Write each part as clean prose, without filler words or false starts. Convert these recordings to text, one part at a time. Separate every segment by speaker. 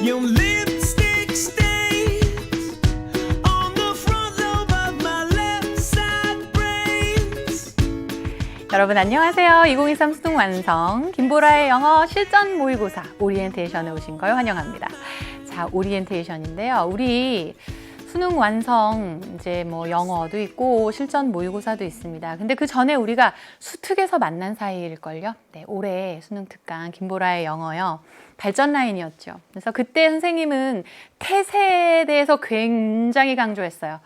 Speaker 1: Your lipstick stains on the front lobe of my left side brains.
Speaker 2: 여러분 안녕하세요. 2023 수능 완성 김보라의 영어 실전 모의고사 오리엔테이션에 오신 걸 환영합니다. 자, 오리엔테이션인데요. 우리 수능 완성 이제 뭐 영어도 있고 실전 모의고사도 있습니다. 근데 그 전에 우리가 수특에서 만난 사이일걸요. 네, 올해 수능 특강 김보라의 영어요. 발전 라인이었죠. 그래서 그때 선생님은 태세에 대해서 굉장히 강조했어요.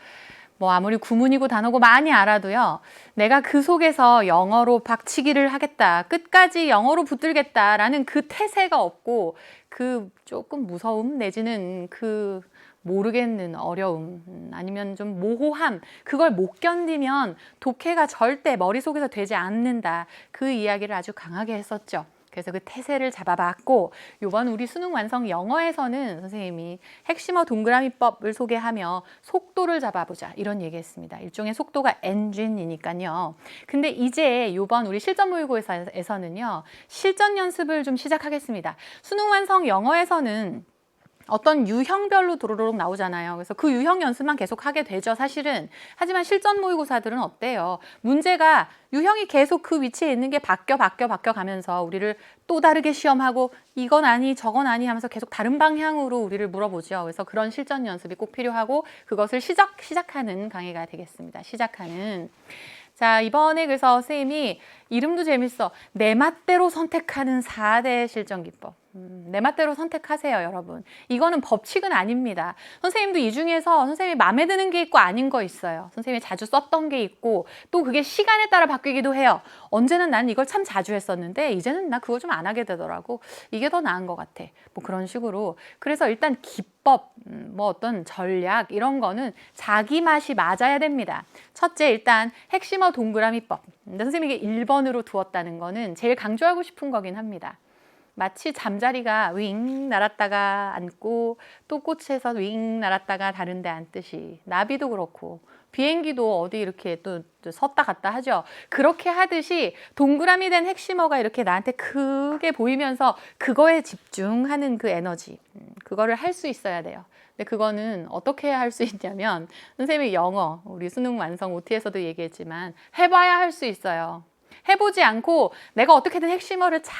Speaker 2: 뭐 아무리 구문이고 단어고 많이 알아도요. 내가 그 속에서 영어로 박치기를 하겠다. 끝까지 영어로 붙들겠다라는 그 태세가 없고 그 조금 무서움 내지는 그 모르겠는 어려움 아니면 좀 모호함 그걸 못 견디면 독해가 절대 머릿속에서 되지 않는다. 그 이야기를 아주 강하게 했었죠. 그래서 그 태세를 잡아봤고 이번 우리 수능 완성 영어에서는 선생님이 핵심어 동그라미법을 소개하며 속도를 잡아보자 이런 얘기했습니다. 일종의 속도가 엔진이니까요. 근데 이제 이번 우리 실전 모의고사에서는요. 실전 연습을 좀 시작하겠습니다. 수능 완성 영어에서는 어떤 유형별로 도로록 나오잖아요. 그래서 그 유형 연습만 계속 하게 되죠, 사실은. 하지만 실전 모의고사들은 어때요? 문제가 유형이 계속 그 위치에 있는 게 바뀌어 가면서 우리를 또 다르게 시험하고 이건 아니 저건 아니 하면서 계속 다른 방향으로 우리를 물어보죠. 그래서 그런 실전 연습이 꼭 필요하고 그것을 시작하는 강의가 되겠습니다. 시작하는. 자, 이번에 그래서 선생님이 이름도 재밌어. 내 맛대로 선택하는 4대 실전 기법. 내 맛대로 선택하세요, 여러분. 이거는 법칙은 아닙니다. 선생님도 이 중에서 선생님이 마음에 드는 게 있고 아닌 거 있어요. 선생님이 자주 썼던 게 있고 또 그게 시간에 따라 바뀌기도 해요. 언제는 난 이걸 참 자주 했었는데 이제는 나 그거 좀 안 하게 되더라고. 이게 더 나은 것 같아. 뭐 그런 식으로. 그래서 일단 기법, 뭐 어떤 전략 이런 거는 자기 맛이 맞아야 됩니다. 첫째, 일단 핵심어 동그라미법. 근데 선생님이 이게 1번으로 두었다는 거는 제일 강조하고 싶은 거긴 합니다. 마치 잠자리가 윙 날았다가 앉고 또 꽃에서 윙 날았다가 다른 데 앉듯이 나비도 그렇고 비행기도 어디 이렇게 또 섰다 갔다 하죠. 그렇게 하듯이 동그라미 된 핵심어가 이렇게 나한테 크게 보이면서 그거에 집중하는 그 에너지 그거를 할 수 있어야 돼요. 근데 그거는 어떻게 할 수 있냐면 선생님이 영어 우리 수능 완성 OT에서도 얘기했지만 해봐야 할 수 있어요. 해보지 않고 내가 어떻게든 핵심어를 잘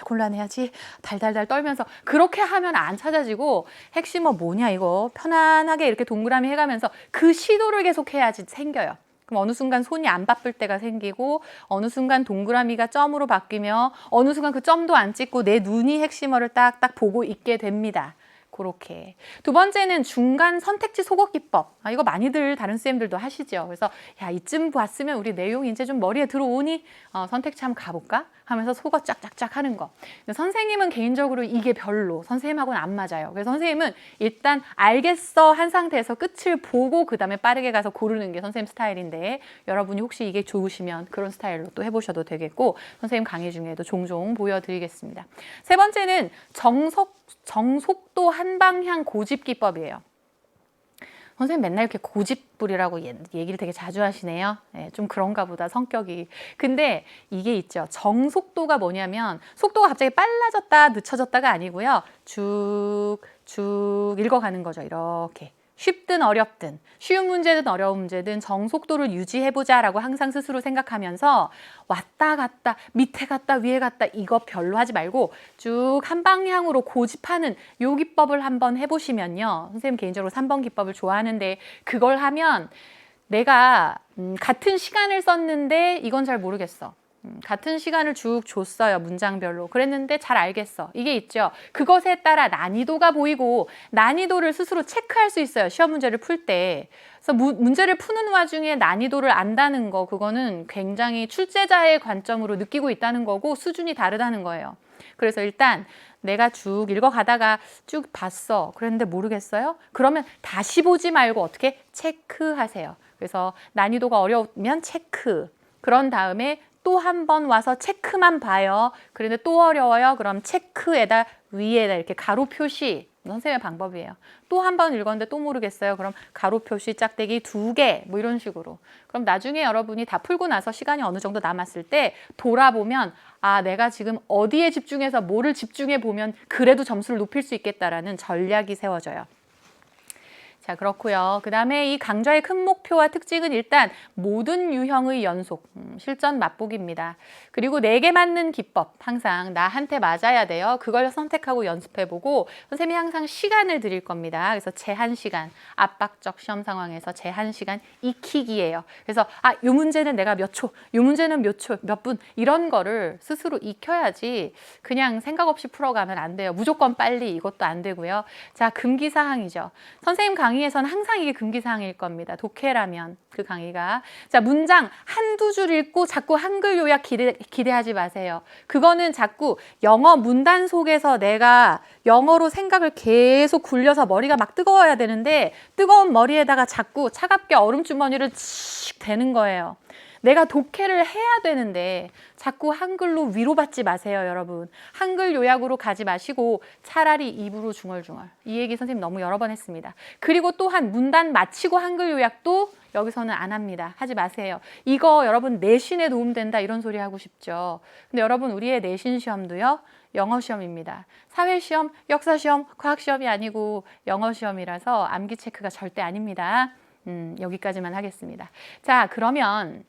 Speaker 2: 골라내야지 달달달 떨면서 그렇게 하면 안 찾아지고 핵심어 뭐냐 이거 편안하게 이렇게 동그라미 해가면서 그 시도를 계속 해야지 생겨요. 그럼 어느 순간 손이 안 바쁠 때가 생기고 어느 순간 동그라미가 점으로 바뀌며 어느 순간 그 점도 안 찍고 내 눈이 핵심어를 딱딱 보고 있게 됩니다. 그렇게. 두 번째는 중간 선택지 소거 기법. 이거 많이들 다른 쌤들도 하시죠. 그래서 야 이쯤 봤으면 우리 내용이 이제 좀 머리에 들어오니 선택지 한번 가볼까? 하면서 소거 쫙쫙쫙 하는 거. 근데 선생님은 개인적으로 이게 별로 선생님하고는 안 맞아요. 그래서 선생님은 일단 알겠어 한 상태에서 끝을 보고 그 다음에 빠르게 가서 고르는 게 선생님 스타일인데 여러분이 혹시 이게 좋으시면 그런 스타일로 또 해보셔도 되겠고 선생님 강의 중에도 종종 보여드리겠습니다. 세 번째는 정속도 한방향 고집 기법이에요. 선생님 맨날 이렇게 고집부리라고 얘기를 되게 자주 하시네요. 네, 좀 그런가 보다 성격이. 근데 이게 있죠. 정속도가 뭐냐면 속도가 갑자기 빨라졌다 늦춰졌다가 아니고요. 쭉 읽어가는 거죠. 이렇게. 쉽든 어렵든 쉬운 문제든 어려운 문제든 정속도를 유지해보자라고 항상 스스로 생각하면서 왔다 갔다 밑에 갔다 위에 갔다 이거 별로 하지 말고 쭉 한 방향으로 고집하는 요 기법을 한번 해보시면요. 선생님 개인적으로 3번 기법을 좋아하는데 그걸 하면 내가 같은 시간을 썼는데 이건 잘 모르겠어. 같은 시간을 쭉 줬어요. 문장별로. 그랬는데 잘 알겠어. 이게 있죠. 그것에 따라 난이도가 보이고 난이도를 스스로 체크할 수 있어요. 시험 문제를 풀 때. 그래서 문제를 푸는 와중에 난이도를 안다는 거 그거는 굉장히 출제자의 관점으로 느끼고 있다는 거고 수준이 다르다는 거예요. 그래서 일단 내가 쭉 읽어가다가 쭉 봤어. 그랬는데 모르겠어요? 그러면 다시 보지 말고 어떻게 체크하세요. 그래서 난이도가 어려우면 체크. 그런 다음에 또 한 번 와서 체크만 봐요. 그런데 또 어려워요. 그럼 체크에다 위에다 이렇게 가로 표시. 선생님의 방법이에요. 또 한 번 읽었는데 또 모르겠어요. 그럼 가로 표시 짝대기 2개 뭐 이런 식으로. 그럼 나중에 여러분이 다 풀고 나서 시간이 어느 정도 남았을 때 돌아보면 아, 내가 지금 어디에 집중해서 뭐를 집중해 보면 그래도 점수를 높일 수 있겠다라는 전략이 세워져요. 자, 그렇고요. 그 다음에 이 강좌의 큰 목표와 특징은 일단 모든 유형의 연속, 실전 맛보기입니다. 그리고 4개 맞는 기법, 항상 나한테 맞아야 돼요. 그걸 선택하고 연습해보고 선생님이 항상 시간을 드릴 겁니다. 그래서 제한 시간, 압박적 시험 상황에서 제한 시간 익히기예요. 그래서 아, 요 문제는 내가 몇 초, 요 문제는 몇 초, 몇 분 이런 거를 스스로 익혀야지 그냥 생각 없이 풀어가면 안 돼요. 무조건 빨리 이것도 안 되고요. 자, 금기사항이죠. 선생님 강의에서는 항상 이게 금기사항일 겁니다. 독해라면 그 강의가. 자, 문장 한두 줄 읽고 자꾸 한글 요약 기대하지 마세요. 그거는 자꾸 영어 문단 속에서 내가 영어로 생각을 계속 굴려서 머리가 막 뜨거워야 되는데 뜨거운 머리에다가 자꾸 차갑게 얼음주머니를 칙 대는 거예요. 내가 독해를 해야 되는데 자꾸 한글로 위로받지 마세요, 여러분. 한글 요약으로 가지 마시고 차라리 입으로 중얼중얼. 이 얘기 선생님 너무 여러 번 했습니다. 그리고 또한 문단 마치고 한글 요약도 여기서는 안 합니다. 하지 마세요. 이거 여러분 내신에 도움된다 이런 소리 하고 싶죠. 근데 여러분 우리의 내신 시험도요. 영어 시험입니다. 사회 시험, 역사 시험, 과학 시험이 아니고 영어 시험이라서 암기 체크가 절대 아닙니다. 여기까지만 하겠습니다. 자, 그러면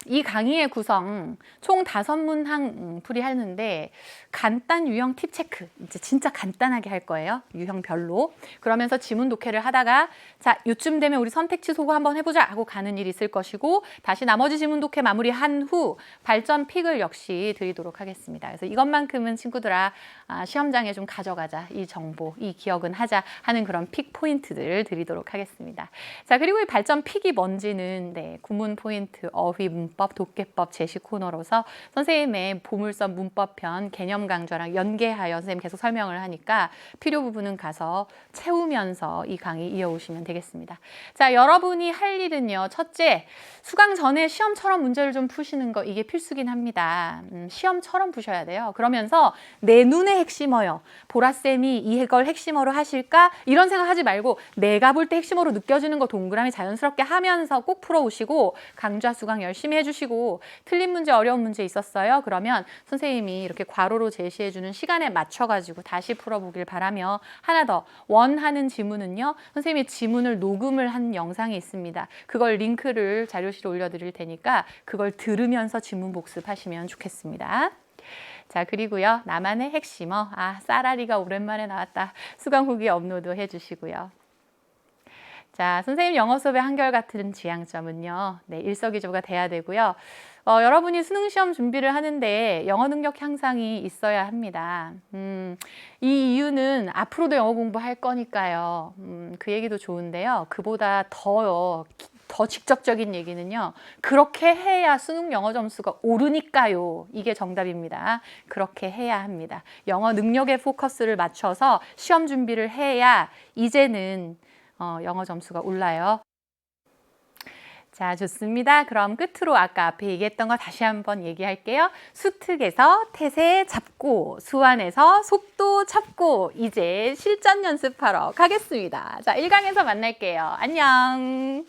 Speaker 2: 이 강의의 구성 총 5문항 풀이하는데 간단 유형 팁 체크 이제 진짜 간단하게 할 거예요. 유형별로. 그러면서 지문 독해를 하다가 자, 요쯤 되면 우리 선택지 소구 한번 해보자 하고 가는 일이 있을 것이고 다시 나머지 지문 독해 마무리한 후 발전 픽을 역시 드리도록 하겠습니다. 그래서 이것만큼은 친구들아 시험장에 좀 가져가자. 이 정보, 이 기억은 하자 하는 그런 픽 포인트들을 드리도록 하겠습니다. 자, 그리고 이 발전 픽이 뭔지는 네, 구문 포인트, 어휘, 문법, 독해법, 제시 코너로서 선생님의 보물섬 문법편 개념 강좌랑 연계하여 선생님 계속 설명을 하니까 필요 부분은 가서 채우면서 이 강의 이어오시면 되겠습니다. 자, 여러분이 할 일은요. 첫째, 수강 전에 시험처럼 문제를 좀 푸시는 거 이게 필수긴 합니다. 시험처럼 푸셔야 돼요. 그러면서 내 눈에 핵심어요. 보라쌤이 이걸 핵심어로 하실까? 이런 생각하지 말고 내가 볼 때 핵심어로 느껴지는 거 동그라미 자연스럽게 하면서 꼭 풀어오시고 강좌 수강 열심히 해주시고 틀린 문제, 어려운 문제 있었어요? 그러면 선생님이 이렇게 괄호로 제시해주는 시간에 맞춰가지고 다시 풀어보길 바라며 하나 더 원하는 지문은요. 선생님이 지문을 녹음을 한 영상이 있습니다. 그걸 링크를 자료실에 올려드릴 테니까 그걸 들으면서 지문 복습하시면 좋겠습니다. 자, 그리고요. 나만의 핵심어. 쌀아리가 오랜만에 나왔다. 수강 후기 업로드 해주시고요. 자, 선생님 영어 수업의 한결같은 지향점은요. 네, 일석이조가 돼야 되고요. 여러분이 수능 시험 준비를 하는데 영어 능력 향상이 있어야 합니다. 이 이유는 앞으로도 영어 공부할 거니까요. 그 얘기도 좋은데요. 그보다 더 직접적인 얘기는요. 그렇게 해야 수능 영어 점수가 오르니까요. 이게 정답입니다. 그렇게 해야 합니다. 영어 능력에 포커스를 맞춰서 시험 준비를 해야 이제는 영어 점수가 올라요. 자, 좋습니다. 그럼 끝으로 아까 앞에 얘기했던 거 다시 한번 얘기할게요. 수특에서 태세 잡고, 수완에서 속도 잡고, 이제 실전 연습하러 가겠습니다. 자, 1강에서 만날게요. 안녕.